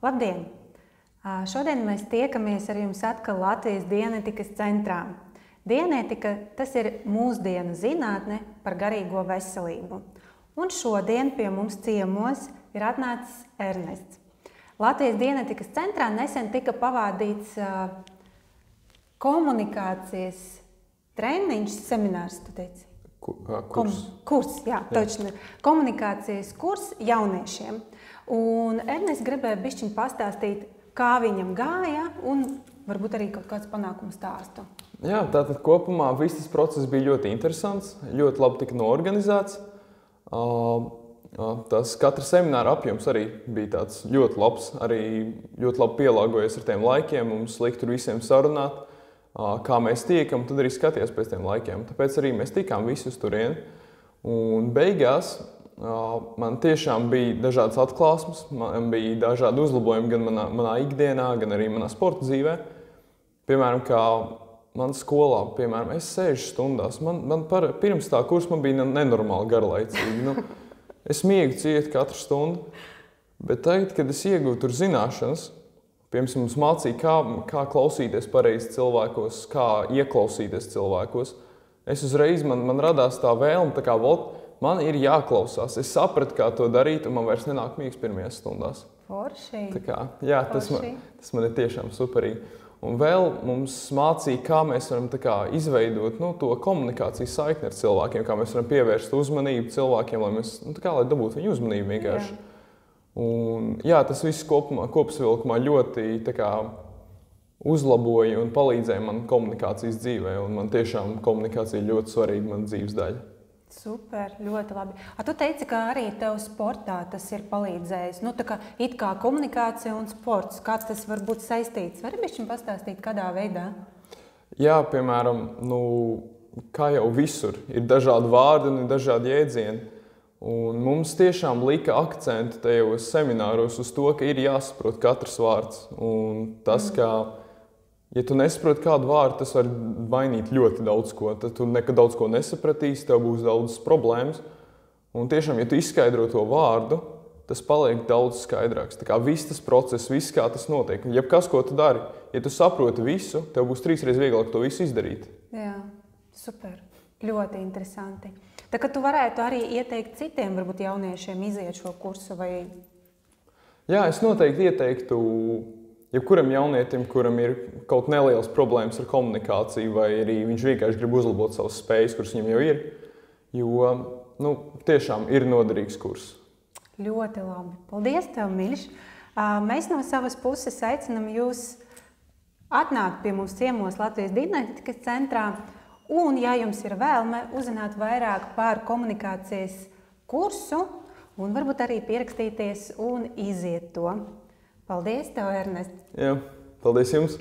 Labdien! Šodien mēs tiekamies ar jums atkal Latvijas Dianētikas centrā. Dianētika – tas ir mūsdienu zinātne par garīgo veselību. Un šodien pie mums ciemos ir atnācis Ernests. Latvijas Dianētikas centrā nesen tika pavadīts komunikācijas treniņš, seminārs, tu teici? Kurs, jā, točni. Komunikācijas kurs jauniešiem. Un Ernests gribēja bišķiņ pastāstīt, kā viņam gāja un varbūt arī kaut kāds panākumu stāstu. Jā, tātad kopumā viss tas process bija ļoti interesants, ļoti labi tika noorganizēts. Tas katra semināra apjoms arī bija tāds ļoti labs, arī ļoti labi pielāgojies ar tiem laikiem, mums likt tur visiem sarunāt, kā mēs tiekam, tad arī skaties pēc tiem laikiem. Tāpēc arī mēs tikām visi uz turieni. Un beigās man tiešām bija dažādas atklāsmes, man bija dažādi uzlabojumi gan manā ikdienā, gan arī manā sporta dzīvē. Piemēram, kā man skolā, piemēram, es 6 stundās, pirms tā kursa man bija nenormāli garlaicīgi. Es miegu cieti katru stundu, bet tagad, kad es iegūtu tur zināšanas, piemēram, mums mācīja, kā klausīties pareizi cilvēkos, kā ieklausīties cilvēkos, es uzreiz, man radās tā vēlme, tā kā, man ir jāklausās. Es sapratu, kā to darīt, un man vairs nenāk miegs pirmajās stundās. Forši. Tā kā, jā, tas man ir tiešām superīgi. Un vēl mums mācīja, kā mēs varam tā kā izveidot to komunikācijas saikni ar cilvēkiem, kā mēs varam pievērst uzmanību cilvēkiem, lai dabūtu viņu uzmanību vienkārši. Jā. Un, jā, tas viss kopsavilkumā ļoti tā kā uzlaboja un palīdzēja man komunikācijas dzīvē, un man tiešām komunikācija ļoti svarīga man dzīves daļa. Super, ļoti labi. Tu teici, ka arī tev sportā tas ir palīdzējis. Tā kā it kā komunikācija un sports, kā tas var būt saistīts? Vari bišķiņ pastāstīt, kādā veidā? Jā, piemēram, kā jau visur, ir dažādi vārdi un ir dažādi jēdzieni. Un mums tiešām lika akcentu tajos semināros uz to, ka ir jāsaprot katrs vārds. Un tas, ja tu nesaproti kādu vārdu, tas var mainīt ļoti daudz ko. Tad tu nekad daudz ko nesapratīsi, tev būs daudzas problēmas. Un tiešām, ja tu izskaidro to vārdu, tas paliek daudz skaidrāks. Tā kā viss tas process, viss kā tas notiek. Jebkas, ko tu dari, ja tu saproti visu, tev būs 3 reizes vieglāk to visu izdarīt. Jā, super. Ļoti interesanti. Tā kā tu varētu arī ieteikt citiem, varbūt jauniešiem iziet šo kursu vai... Jā, es noteikti ieteiktu jebkuram jaunietim, kuram ir kaut nelielas problēmas ar komunikāciju, vai arī viņš vienkārši grib uzlabot savas spējas, kuras viņam jau ir, jo tiešām ir noderīgs kurs. Ļoti labi. Paldies tev, Miļš. Mēs no savas puses aicinām jūs atnākt pie mums ciemos Latvijas Dianētikas centrā, un, ja jums ir vēlme, uzzināt vairāk par komunikācijas kursu, un varbūt arī pierakstīties un iziet to. Paldies tev, Ernest! Jā, paldies jums!